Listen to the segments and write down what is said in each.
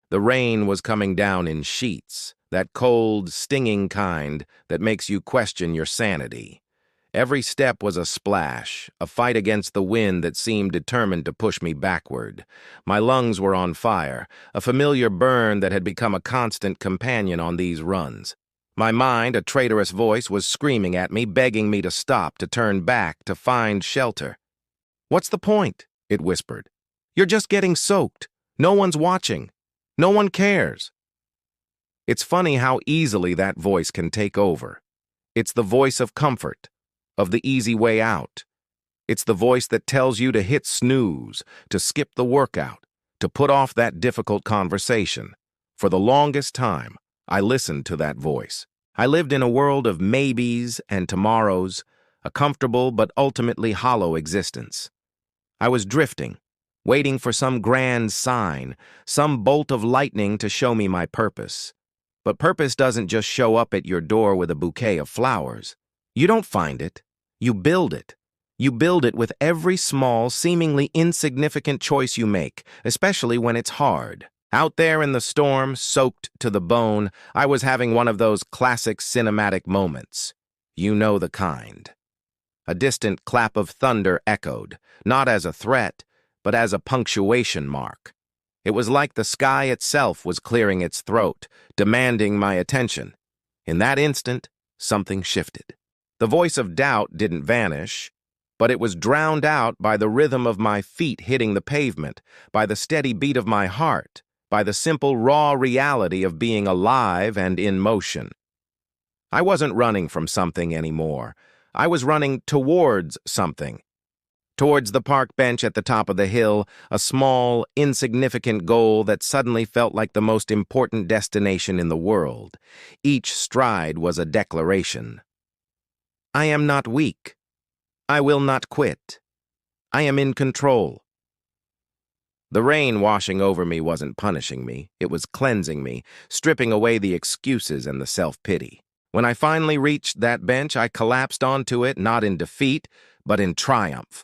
The rain was coming down in sheets, that cold, stinging kind that makes you question your sanity. Every step was a splash, a fight against the wind that seemed determined to push me backward. My lungs were on fire, a familiar burn that had become a constant companion on these runs. My mind, a traitorous voice, was screaming at me, begging me to stop, to turn back, to find shelter. "What's the point?" it whispered. "You're just getting soaked. No one's watching. No one cares." It's funny how easily that voice can take over. It's the voice of comfort, of the easy way out. It's the voice that tells you to hit snooze, to skip the workout, to put off that difficult conversation. For the longest time, I listened to that voice. I lived in a world of maybes and tomorrows, a comfortable but ultimately hollow existence. I was drifting, waiting for some grand sign, some bolt of lightning to show me my purpose. But purpose doesn't just show up at your door with a bouquet of flowers. You don't find it. You build it. You build it with every small, seemingly insignificant choice you make, especially when it's hard. Out there in the storm, soaked to the bone, I was having one of those classic cinematic moments. You know the kind. A distant clap of thunder echoed, not as a threat, but as a punctuation mark. It was like the sky itself was clearing its throat, demanding my attention. In that instant, something shifted. The voice of doubt didn't vanish, but it was drowned out by the rhythm of my feet hitting the pavement, by the steady beat of my heart, by the simple, raw reality of being alive and in motion. I wasn't running from something anymore. I was running towards something. Towards the park bench at the top of the hill, a small, insignificant goal that suddenly felt like the most important destination in the world. Each stride was a declaration. I am not weak. I will not quit. I am in control. The rain washing over me wasn't punishing me. It was cleansing me, stripping away the excuses and the self-pity. When I finally reached that bench, I collapsed onto it, not in defeat, but in triumph.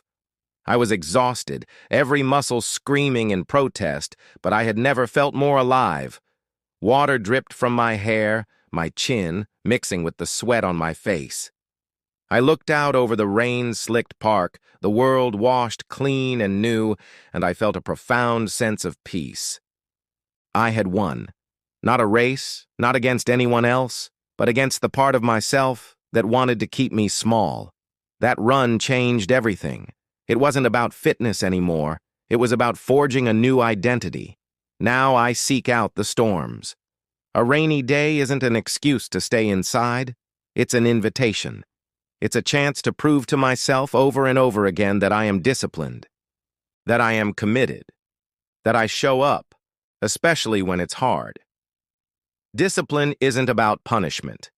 I was exhausted, every muscle screaming in protest, but I had never felt more alive. Water dripped from my hair, my chin, mixing with the sweat on my face. I looked out over the rain-slicked park, the world washed clean and new, and I felt a profound sense of peace. I had won. Not a race, not against anyone else, but against the part of myself that wanted to keep me small. That run changed everything. It wasn't about fitness anymore. It was about forging a new identity. Now I seek out the storms. A rainy day isn't an excuse to stay inside. It's an invitation. It's a chance to prove to myself over and over again that I am disciplined, that I am committed, that I show up, especially when it's hard. Discipline isn't about punishment.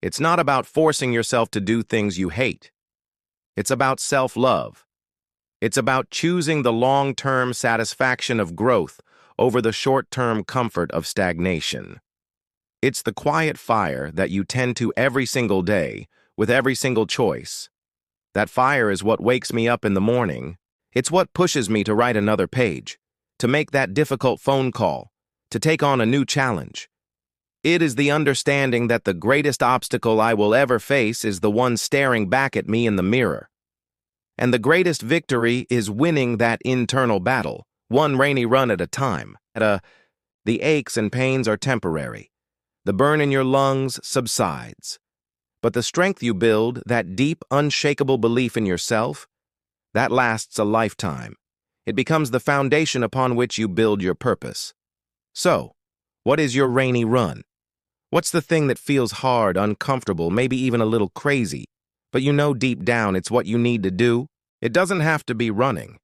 It's not about forcing yourself to do things you hate. It's about self-love. It's about choosing the long-term satisfaction of growth over the short-term comfort of stagnation. It's the quiet fire that you tend to every single day, with every single choice. That fire is what wakes me up in the morning. It's what pushes me to write another page, to make that difficult phone call, to take on a new challenge. It is the understanding that the greatest obstacle I will ever face is the one staring back at me in the mirror. And the greatest victory is winning that internal battle, one rainy run at a time. The aches and pains are temporary. The burn in your lungs subsides. But the strength you build, that deep, unshakable belief in yourself, that lasts a lifetime. It becomes the foundation upon which you build your purpose. So, what is your rainy run? What's the thing that feels hard, uncomfortable, maybe even a little crazy, but you know deep down it's what you need to do? It doesn't have to be running.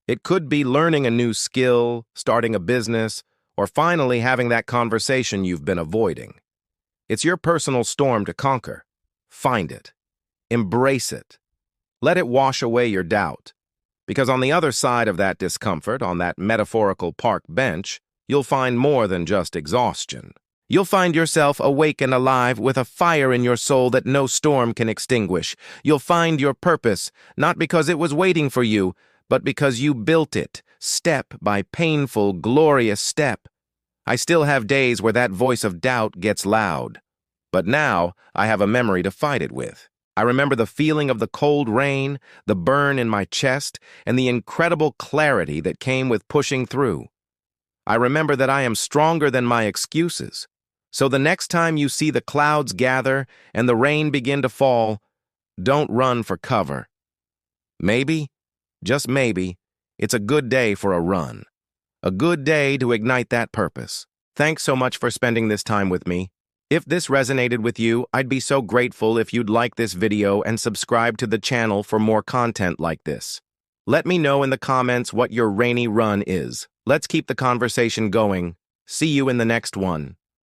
It could be learning a new skill, starting a business, or finally having that conversation you've been avoiding. It's your personal storm to conquer. Find it. Embrace it. Let it wash away your doubt. Because on the other side of that discomfort, on that metaphorical park bench, you'll find more than just exhaustion. You'll find yourself awake and alive with a fire in your soul that no storm can extinguish. You'll find your purpose, not because it was waiting for you, but because you built it, step by painful, glorious step. I still have days where that voice of doubt gets loud. But now I have a memory to fight it with. I remember the feeling of the cold rain, the burn in my chest, and the incredible clarity that came with pushing through. I remember that I am stronger than my excuses. So the next time you see the clouds gather and the rain begin to fall, don't run for cover. Maybe, just maybe, it's a good day for a run. A good day to ignite that purpose. Thanks so much for spending this time with me. If this resonated with you, I'd be so grateful if you'd like this video and subscribe to the channel for more content like this. Let me know in the comments what your rainy run is. Let's keep the conversation going. See you in the next one.